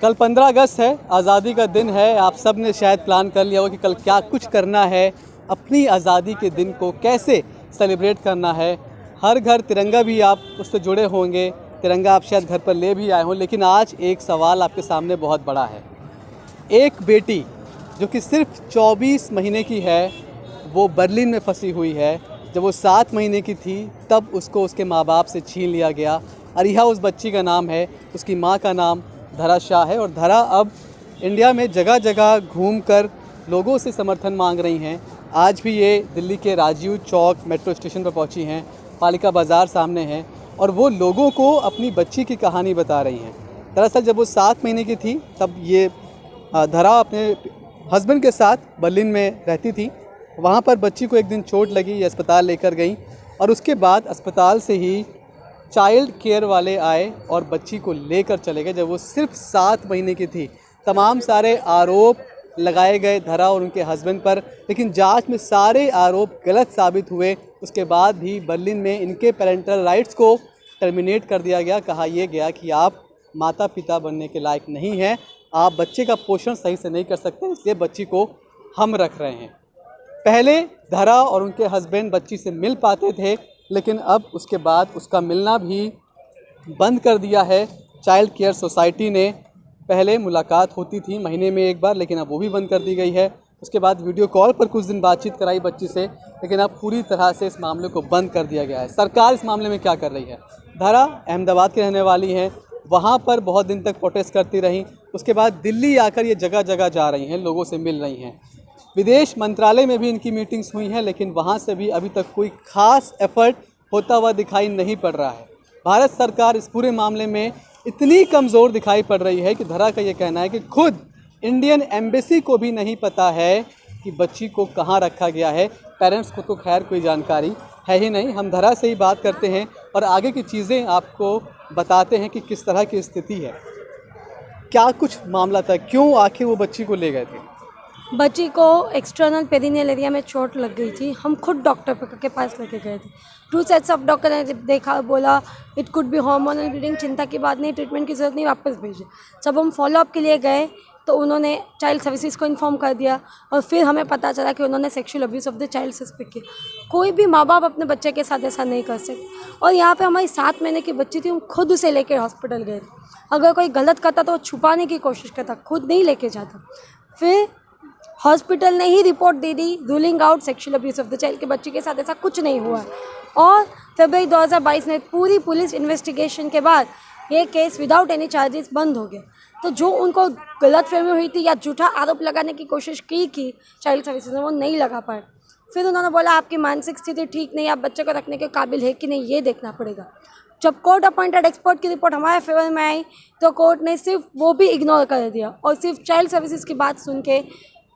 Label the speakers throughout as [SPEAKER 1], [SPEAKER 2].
[SPEAKER 1] कल 15 अगस्त है, आज़ादी का दिन है। आप सब ने शायद प्लान कर लिया होगा कि कल क्या कुछ करना है, अपनी आज़ादी के दिन को कैसे सेलिब्रेट करना है। हर घर तिरंगा भी आप उससे जुड़े होंगे, तिरंगा आप शायद घर पर ले भी आए हों। लेकिन आज एक सवाल आपके सामने बहुत बड़ा है। एक बेटी जो कि सिर्फ 24 महीने की है, वो बर्लिन में फंसी हुई है। जब वो 7 महीने की थी तब उसको उसके माँ बाप से छीन लिया गया। अरिहा उस बच्ची का नाम है, उसकी माँ का नाम धरा शाह है। और धरा अब इंडिया में जगह जगह घूमकर लोगों से समर्थन मांग रही हैं। आज भी ये दिल्ली के राजीव चौक मेट्रो स्टेशन पर पहुंची हैं, पालिका बाज़ार सामने हैं, और वो लोगों को अपनी बच्ची की कहानी बता रही हैं। दरअसल जब वो 7 महीने की थी तब ये धरा अपने हस्बैंड के साथ बर्लिन में रहती थी। वहाँ पर बच्ची को एक दिन चोट लगी, ये अस्पताल लेकर गई और उसके बाद अस्पताल से ही चाइल्ड केयर वाले आए और बच्ची को लेकर चले गए जब वो सिर्फ 7 महीने की थी। तमाम सारे आरोप लगाए गए धरा और उनके हस्बैंड पर, लेकिन जांच में सारे आरोप गलत साबित हुए। उसके बाद भी बर्लिन में इनके पेरेंटल राइट्स को टर्मिनेट कर दिया गया। कहा यह गया कि आप माता पिता बनने के लायक नहीं हैं, आप बच्चे का पोषण सही से नहीं कर सकते, इसलिए बच्ची को हम रख रहे हैं। पहले धरा और उनके हस्बैंड बच्ची से मिल पाते थे, लेकिन अब उसके बाद उसका मिलना भी बंद कर दिया है। चाइल्ड केयर सोसाइटी ने पहले मुलाकात होती थी महीने में एक बार, लेकिन अब वो भी बंद कर दी गई है। उसके बाद वीडियो कॉल पर कुछ दिन बातचीत कराई बच्ची से, लेकिन अब पूरी तरह से इस मामले को बंद कर दिया गया है। सरकार इस मामले में क्या कर रही है? धरा अहमदाबाद की रहने वाली हैं, वहाँ पर बहुत दिन तक प्रोटेस्ट करती रहीं। उसके बाद दिल्ली आकर ये जगह जगह जा रही हैं, लोगों से मिल रही हैं। विदेश मंत्रालय में भी इनकी मीटिंग्स हुई हैं, लेकिन वहाँ से भी अभी तक कोई ख़ास एफर्ट होता हुआ दिखाई नहीं पड़ रहा है। भारत सरकार इस पूरे मामले में इतनी कमज़ोर दिखाई पड़ रही है कि धरा का ये कहना है कि खुद इंडियन एम्बेसी को भी नहीं पता है कि बच्ची को कहाँ रखा गया है। पेरेंट्स को तो खैर कोई जानकारी है ही नहीं। हम धरा से ही बात करते हैं और आगे की चीज़ें आपको बताते हैं कि किस तरह की स्थिति है, क्या कुछ मामला था, क्यों आखिर वो बच्ची को ले गए थे।
[SPEAKER 2] बच्ची को एक्सटर्नल पेरिनियल एरिया में चोट लग गई थी। हम खुद डॉक्टर के पास लेके गए थे। 2 सेट्स ऑफ डॉक्टर ने देखा, बोला it could be hormonal bleeding, चिंता की बात नहीं, ट्रीटमेंट की ज़रूरत नहीं, वापस भेजे। जब हम फॉलोअप के लिए गए तो उन्होंने चाइल्ड सर्विसेज को इन्फॉर्म कर दिया और फिर हमें पता चला कि उन्होंने sexual abuse of the child suspect किया। कोई भी माँ बाप अपने बच्चे के साथ ऐसा नहीं कर सकते। और यहाँ पे हमारी 7 महीने की बच्ची थी, हम खुद उसे लेकर हॉस्पिटल गए थे। अगर कोई गलत करता तो वो छुपाने की कोशिश करता, खुद नहीं लेके जाता। फिर हॉस्पिटल ने ही रिपोर्ट दे दी, ruling out sexual abuse of the child, के बच्चे के साथ ऐसा कुछ नहीं हुआ है। और फरवरी 2022 में पूरी पुलिस इन्वेस्टिगेशन के बाद ये केस विदाउट एनी चार्जेस बंद हो गया। तो जो उनको गलतफहमी हुई थी या झूठा आरोप लगाने की कोशिश की चाइल्ड सर्विसेज ने, वो नहीं लगा पाए। फिर उन्होंने बोला आपकी मानसिक स्थिति ठीक नहीं, आप बच्चे को रखने के काबिल है कि नहीं, ये देखना पड़ेगा। जब कोर्ट अपॉइंटेड एक्सपर्ट की रिपोर्ट हमारे फेवर में आई तो कोर्ट ने सिर्फ वो भी इग्नोर कर दिया और सिर्फ चाइल्ड सर्विसेज की बात सुन के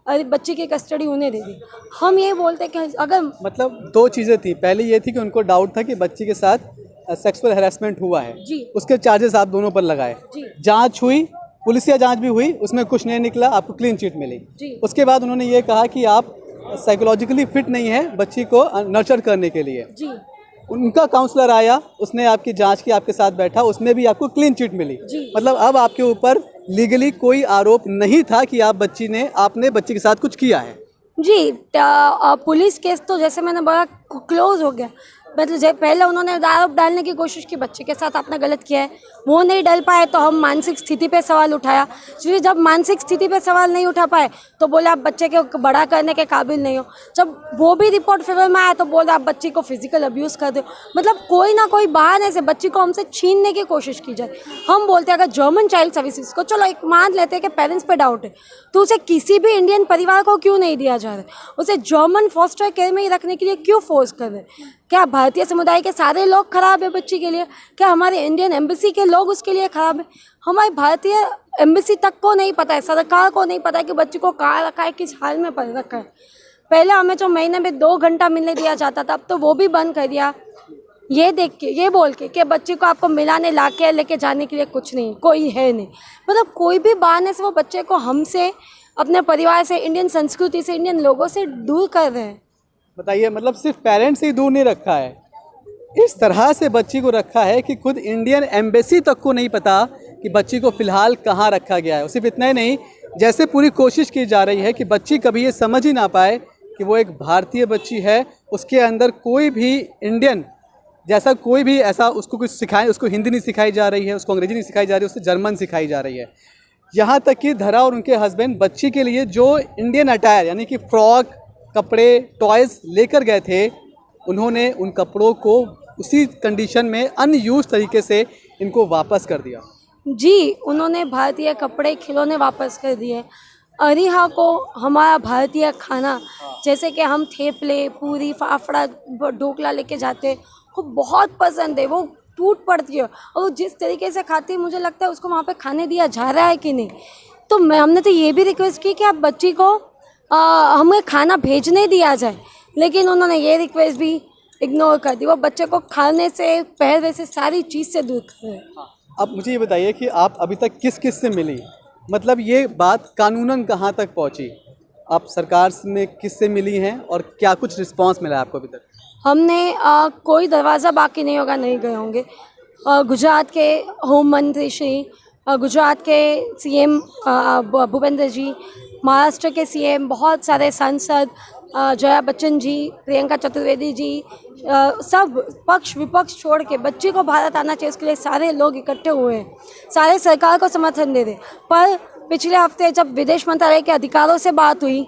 [SPEAKER 2] बच्ची की कस्टडी उन्हें दे दी। हम ये बोलते कि अगर
[SPEAKER 1] मतलब 2 चीज़ें थी। पहली ये थी कि उनको डाउट था कि बच्ची के साथ सेक्सुअल हैरेसमेंट हुआ है
[SPEAKER 2] जी,
[SPEAKER 1] उसके चार्जेस आप दोनों पर लगाए। जांच हुई, पुलिसिया जांच भी हुई, उसमें कुछ नहीं निकला, आपको क्लीन चिट मिली। उसके बाद उन्होंने ये कहा कि आप साइकोलॉजिकली फिट नहीं है बच्ची को नर्चर करने के लिए।
[SPEAKER 2] जी,
[SPEAKER 1] उनका काउंसलर आया, उसने आपकी जांच की, आपके साथ बैठा, उसमें भी आपको क्लीन चिट मिली। मतलब अब आपके ऊपर लीगली कोई आरोप नहीं था कि आपने बच्ची के साथ कुछ किया है।
[SPEAKER 2] जी, पुलिस केस तो जैसे मैंने बोला क्लोज हो गया। मतलब पहले उन्होंने आरोप डालने की कोशिश की बच्चे के साथ आपने गलत किया है, वो नहीं डल पाए तो हम मानसिक स्थिति पे सवाल उठाया। फिर जब मानसिक स्थिति पे सवाल नहीं उठा पाए तो बोले आप बच्चे के बड़ा करने के काबिल नहीं हो। जब वो भी रिपोर्ट फेवर में आया तो बोले आप बच्ची को फिजिकल अब्यूज़ कर दो। मतलब कोई ना कोई बहाने से बच्ची को हमसे छीनने की कोशिश की जाए। हम बोलते हैं अगर जर्मन चाइल्ड सर्विसेज को, चलो एक मान लेते हैं कि पेरेंट्स पे डाउट है, तो उसे किसी भी इंडियन परिवार को क्यों नहीं दिया जा रहा है? उसे जर्मन फॉस्टर केयर में ही रखने के लिए क्यों फोर्स कर रहे हैं? क्या भारतीय समुदाय के सारे लोग खराब है बच्ची के लिए? क्या हमारे इंडियन एम्बेसी के लोग उसके लिए खराब है? हमारी भारतीय एम्बेसी तक को नहीं पता है, सरकार को नहीं पता है कि बच्ची को कहाँ रखा है, किस हाल में रखा है। पहले हमें जो महीने में 2 घंटा मिलने दिया जाता था, अब तो वो भी बंद कर दिया। ये देख के, ये बोल के कि बच्ची को आपको मिलाने लाके लेके जाने के लिए कुछ नहीं, कोई है नहीं। मतलब कोई भी बहाने से वो बच्चे को हमसे, अपने परिवार से, इंडियन संस्कृति से, इंडियन लोगों से दूर कर रहे हैं।
[SPEAKER 1] बताइए, मतलब सिर्फ पेरेंट्स ही दूर नहीं रखा है, इस तरह से बच्ची को रखा है कि खुद इंडियन एम्बेसी तक को नहीं पता कि बच्ची को फ़िलहाल कहाँ रखा गया है। सिर्फ इतना ही नहीं, जैसे पूरी कोशिश की जा रही है कि बच्ची कभी ये समझ ही ना पाए कि वो एक भारतीय बच्ची है, उसके अंदर कोई भी इंडियन जैसा कोई भी ऐसा उसको कुछ सिखाए, उसको हिंदी नहीं सिखाई जा रही है, उसको अंग्रेजी नहीं सिखाई जा रही है, उससे जर्मन सिखाई जा रही है। यहाँ तक कि धरा और उनके हस्बैंड बच्ची के लिए जो इंडियन अटायर यानी कि फ्रॉक, कपड़े, टॉयज़ लेकर गए थे, उन्होंने उन कपड़ों को उसी कंडीशन में अनयूज तरीके से इनको वापस कर दिया।
[SPEAKER 2] जी, उन्होंने भारतीय कपड़े खिलौने वापस कर दिए। अरिहा को हमारा भारतीय खाना, जैसे कि हम थेपले, पूरी, फाफड़ा, ढोकला लेके जाते, वो बहुत पसंद है। वो टूट पड़ती है और वो जिस तरीके से खाती है, मुझे लगता है उसको वहाँ पे खाने दिया जा रहा है कि नहीं। तो हमने तो ये भी रिक्वेस्ट की कि आप बच्ची को हमें खाना भेजने दिया जाए, लेकिन उन्होंने ये रिक्वेस्ट भी इग्नोर कर दी। वो बच्चे को खाने से, पहले से, सारी चीज़ से दूर कर रहे हैं।
[SPEAKER 1] अब मुझे ये बताइए कि आप अभी तक किस किस से मिली, मतलब ये बात कानूनन कहाँ तक पहुँची, आप सरकार में किस से मिली हैं और क्या कुछ रिस्पांस मिला है आपको अभी तक?
[SPEAKER 2] हमने कोई दरवाज़ा बाकी नहीं होगा, नहीं गए होंगे। गुजरात के होम मंत्री श्री, गुजरात के सीएम भूपेंद्र जी, महाराष्ट्र के सीएम, बहुत सारे सांसद, जया बच्चन जी, प्रियंका चतुर्वेदी जी, सब पक्ष विपक्ष छोड़ के बच्ची को भारत आना चाहिए इसके लिए सारे लोग इकट्ठे हुए हैं, सारे सरकार को समर्थन दे रहे। पर पिछले हफ्ते जब विदेश मंत्रालय के अधिकारों से बात हुई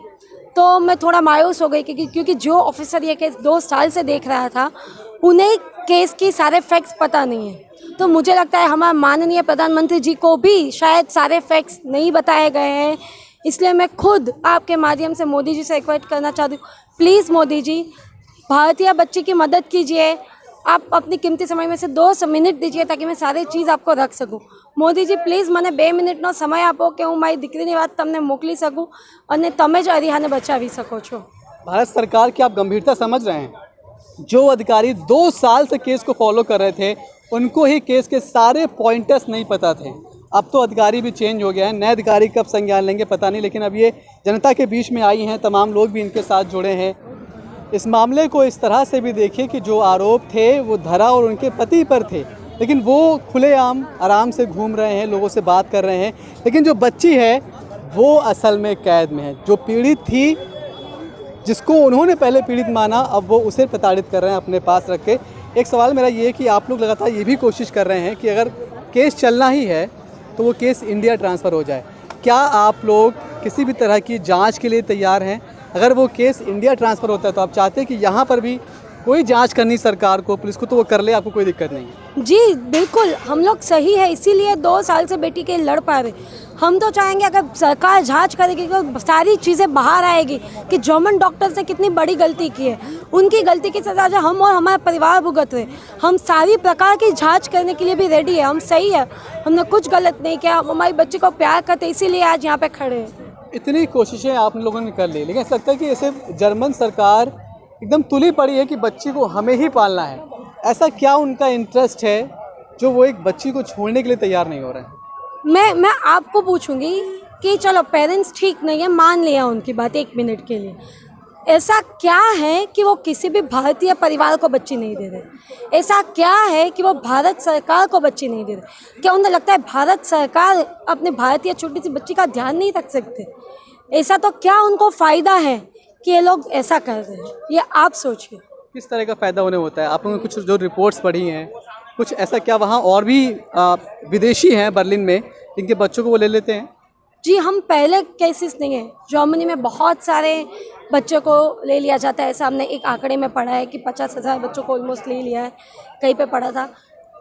[SPEAKER 2] तो मैं थोड़ा मायूस हो गई, क्योंकि जो ऑफिसर ये केस 2 साल से देख रहा था, उन्हें केस की सारे फैक्ट्स पता नहीं है। तो मुझे लगता है हमारे माननीय प्रधानमंत्री जी को भी शायद सारे फैक्ट्स नहीं बताए गए हैं। इसलिए मैं खुद आपके माध्यम से मोदी जी से रिक्वेस्ट करना चाहती हूँ, प्लीज़ मोदी जी, भारतीय बच्ची की मदद कीजिए। आप अपनी कीमती समय में से 2 मिनट दीजिए ताकि मैं सारी चीज़ आपको रख सकूँ। मोदी जी प्लीज़ મને 2 મિનિટનો સમય આપો કે હું મારી દીકરીની વાત તમને મોકલી શકું અને તમે જ અરિહાને બચાવી શકો છો।
[SPEAKER 1] भारत सरकार की आप गंभीरता समझ रहे हैं? जो अधिकारी 2 साल से केस को फॉलो कर रहे थे, उनको ही केस के सारे पॉइंटर्स नहीं पता थे। अब तो अधिकारी भी चेंज हो गया है, नए अधिकारी कब संज्ञान लेंगे पता नहीं, लेकिन अब ये जनता के बीच में आई हैं, तमाम लोग भी इनके साथ जुड़े हैं। इस मामले को इस तरह से भी देखिए कि जो आरोप थे वो धरा और उनके पति पर थे, लेकिन वो खुलेआम आराम से घूम रहे हैं, लोगों से बात कर रहे हैं। लेकिन जो बच्ची है वो असल में कैद में है। जो पीड़ित थी, जिसको उन्होंने पहले पीड़ित माना, अब वो उसे प्रताड़ित कर रहे हैं अपने पास रख के। एक सवाल मेरा ये है कि आप लोग लगातार ये भी कोशिश कर रहे हैं कि अगर केस चलना ही है तो वो केस इंडिया ट्रांसफ़र हो जाए। क्या आप लोग किसी भी तरह की जांच के लिए तैयार हैं? अगर वो केस इंडिया ट्रांसफ़र होता है तो आप चाहते हैं कि यहाँ पर भी कोई जांच करनी सरकार को, पुलिस को, तो वो कर ले, आपको कोई दिक्कत नहीं है?
[SPEAKER 2] जी बिल्कुल, हम लोग सही है, इसीलिए 2 साल से बेटी के लड़ पा रहे। हम तो चाहेंगे अगर सरकार जांच करेगी तो सारी चीज़ें बाहर आएगी कि जर्मन डॉक्टर्स ने कितनी बड़ी गलती की है। उनकी गलती की सजा जो हम और हमारा परिवार भुगत रहे। हम सारी प्रकार की जांच करने के लिए भी रेडी है, हम सही है, हमने कुछ गलत नहीं किया, हम हमारी बच्ची को प्यार करते इसीलिए आज यहाँ पे खड़े हैं।
[SPEAKER 1] इतनी कोशिशें आप लोगों ने कर ली, लेकिन ऐसा लगता है कि ऐसे जर्मन सरकार एकदम तुली पड़ी है कि बच्ची को हमें ही पालना है। ऐसा क्या उनका इंटरेस्ट है जो वो एक बच्ची को छोड़ने के लिए तैयार नहीं हो रहे हैं?
[SPEAKER 2] मैं आपको पूछूंगी कि चलो पेरेंट्स ठीक नहीं है, मान लिया उनकी बात 1 मिनट के लिए, ऐसा क्या है कि वो किसी भी भारतीय परिवार को बच्ची नहीं दे रहे? ऐसा क्या है कि वो भारत सरकार को बच्ची नहीं दे रहे? क्या उन्हें लगता है भारत सरकार अपने भारतीय छोटी सी बच्ची का ध्यान नहीं रख सकते? ऐसा तो क्या उनको फ़ायदा है कि ये लोग ऐसा कर रहे हैं? ये आप सोचिए
[SPEAKER 1] किस तरह का फ़ायदा उन्हें होता है। आप लोगों ने कुछ जो रिपोर्ट्स पढ़ी हैं, कुछ ऐसा क्या वहाँ और भी विदेशी हैं बर्लिन में जिनके बच्चों को वो ले लेते हैं?
[SPEAKER 2] जी, हम पहले केसेस नहीं है, जर्मनी में बहुत सारे बच्चों को ले लिया जाता है। ऐसा हमने एक आंकड़े में पढ़ा है कि 50,000 बच्चों को ऑलमोस्ट ले लिया है, कहीं पे पढ़ा था।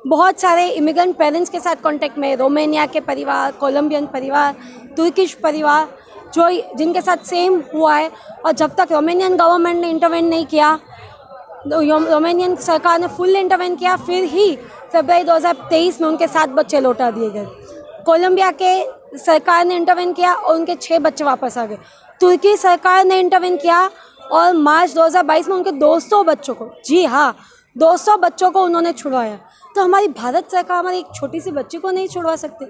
[SPEAKER 2] बहुत सारे इमिग्रेंट पेरेंट्स के साथ कांटेक्ट में, रोमानिया के परिवार, कोलंबियन परिवार, तुर्किश परिवार, जो जिनके साथ सेम हुआ है। और जब तक रोमानियन गवर्नमेंट ने इंटरवेन नहीं किया, रोमानियन सरकार ने फुल इंटरवेन किया, फिर ही फरवरी 2023 में उनके 7 बच्चे लौटा दिए गए। कोलंबिया के सरकार ने इंटरवेन किया और उनके 6 बच्चे वापस आ गए। तुर्की सरकार ने इंटरवेन किया और मार्च 2022 में उनके 200 बच्चों को, जी हाँ, 200 बच्चों को उन्होंने छुड़वाया। तो हमारी भारत सरकार हमारी एक छोटी सी बच्ची को नहीं छुड़वा सकती?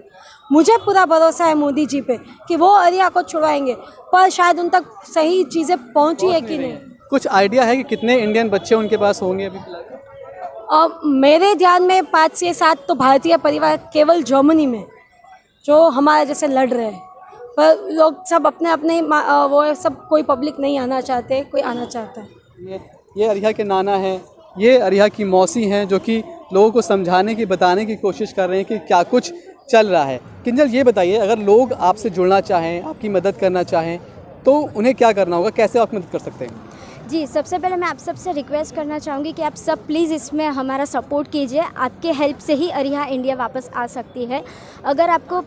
[SPEAKER 2] मुझे पूरा भरोसा है मोदी जी पे कि वो अरिया को छुड़वाएंगे, पर शायद उन तक सही चीज़ें पहुंची है कि नहीं।
[SPEAKER 1] कुछ आइडिया है कि कितने इंडियन बच्चे उनके पास होंगे अभी फिलहाल?
[SPEAKER 2] मेरे ध्यान में 5 से 7 तो भारतीय परिवार केवल जर्मनी में जो हमारे जैसे लड़ रहे हैं, पर लोग सब अपने अपने वो सब, कोई पब्लिक नहीं आना चाहते, कोई आना चाहता है।
[SPEAKER 1] ये अरिहा के नाना हैं, ये अरिहा की मौसी हैं, जो कि लोगों को समझाने की, बताने की कोशिश कर रहे हैं कि क्या कुछ चल रहा है। किंजल, ये बताइए, अगर लोग आपसे जुड़ना चाहें, आपकी मदद करना चाहें, तो उन्हें क्या करना होगा, कैसे आप मदद कर सकते हैं?
[SPEAKER 3] जी, सबसे पहले मैं आप सबसे रिक्वेस्ट करना चाहूँगी कि आप सब प्लीज़ इसमें हमारा सपोर्ट कीजिए। आपके हेल्प से ही अरिहा इंडिया वापस आ सकती है। अगर आपको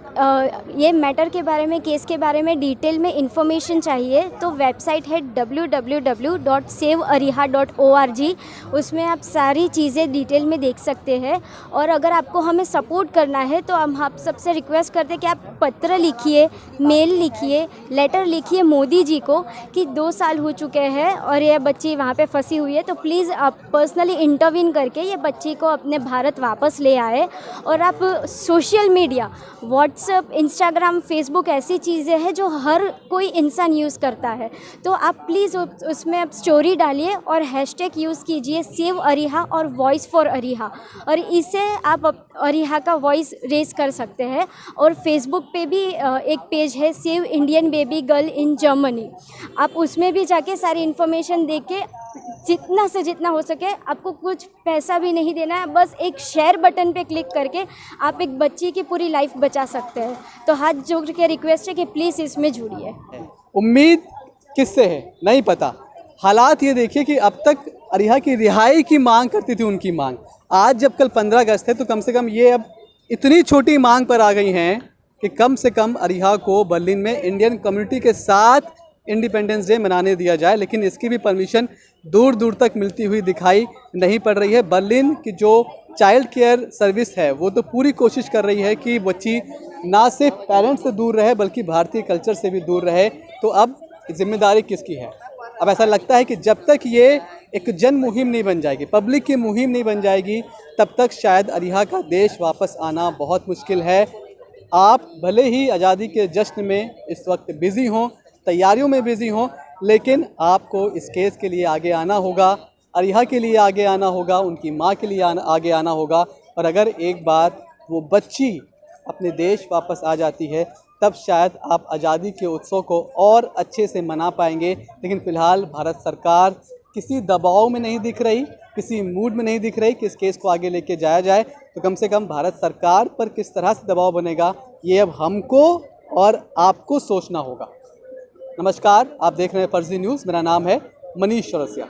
[SPEAKER 3] ये मैटर के बारे में, केस के बारे में डिटेल में इंफॉर्मेशन चाहिए तो वेबसाइट है www.saveariha.org। उसमें आप सारी चीज़ें डिटेल में देख सकते हैं। और अगर आपको हमें सपोर्ट करना है तो हम आप सबसे रिक्वेस्ट करते हैं कि आप पत्र लिखिए, मेल लिखिए, लेटर लिखिए मोदी जी को कि 2 साल हो चुके हैं और ये बच्ची वहाँ पे फंसी हुई है, तो प्लीज़ आप पर्सनली इंटरवीन करके ये बच्ची को अपने भारत वापस ले आए। और आप social media, WhatsApp, Instagram, Facebook ऐसी चीज़ें हैं जो हर कोई इंसान यूज़ करता है, तो आप प्लीज़ उसमें आप स्टोरी डालिए और हैशटैग यूज़ कीजिए सेव अरिहा और वॉइस फॉर अरिहा, और इससे आप अरिहा का वॉइस रेज कर सकते हैं। और फेसबुक पे भी एक पेज है save Indian baby girl in Germany, आप उसमें भी जाके सारी इन्फॉर्मेशन दे के जितना से जितना हो सके, आपको कुछ पैसा भी नहीं देना है, बस एक शेयर बटन पे क्लिक करके आप एक बच्ची की पूरी लाइफ बचा सकते हैं। तो हाथ जोड़ के रिक्वेस्ट है कि प्लीज़ इसमें जुड़िए।
[SPEAKER 1] उम्मीद किससे है नहीं पता, हालात ये देखिए कि अब तक अरिहा की रिहाई की मांग करती थी उनकी मांग, आज जब कल 15 अगस्त है तो कम से कम ये अब इतनी छोटी मांग पर आ गई हैं कि कम से कम अरिहा को बर्लिन में इंडियन कम्युनिटी के साथ इंडिपेंडेंस डे मनाने दिया जाए, लेकिन इसकी भी परमिशन दूर दूर तक मिलती हुई दिखाई नहीं पड़ रही है। बर्लिन की जो चाइल्ड केयर सर्विस है वो तो पूरी कोशिश कर रही है कि बच्ची ना सिर्फ पेरेंट्स से दूर रहे बल्कि भारतीय कल्चर से भी दूर रहे। तो अब जिम्मेदारी किसकी है? अब ऐसा लगता है कि जब तक ये एक जन मुहिम नहीं बन जाएगी, पब्लिक की मुहिम नहीं बन जाएगी, तब तक शायद अरिहा का देश वापस आना बहुत मुश्किल है। आप भले ही आज़ादी के जश्न में इस वक्त बिज़ी हों, तैयारियों में बिज़ी हों, लेकिन आपको इस केस के लिए आगे आना होगा, अरिहा के लिए आगे आना होगा, उनकी माँ के लिए आगे आना होगा। और अगर एक बार वो बच्ची अपने देश वापस आ जाती है तब शायद आप आज़ादी के उत्सव को और अच्छे से मना पाएंगे। लेकिन फ़िलहाल भारत सरकार किसी दबाव में नहीं दिख रही, किसी मूड में नहीं दिख रही कि इस केस को आगे लेके जाया जाए। तो कम से कम भारत सरकार पर किस तरह से दबाव बनेगा ये अब हमको और आपको सोचना होगा। नमस्कार, आप देख रहे हैं फर्जी न्यूज़। मेरा नाम है मनीष चौरसिया।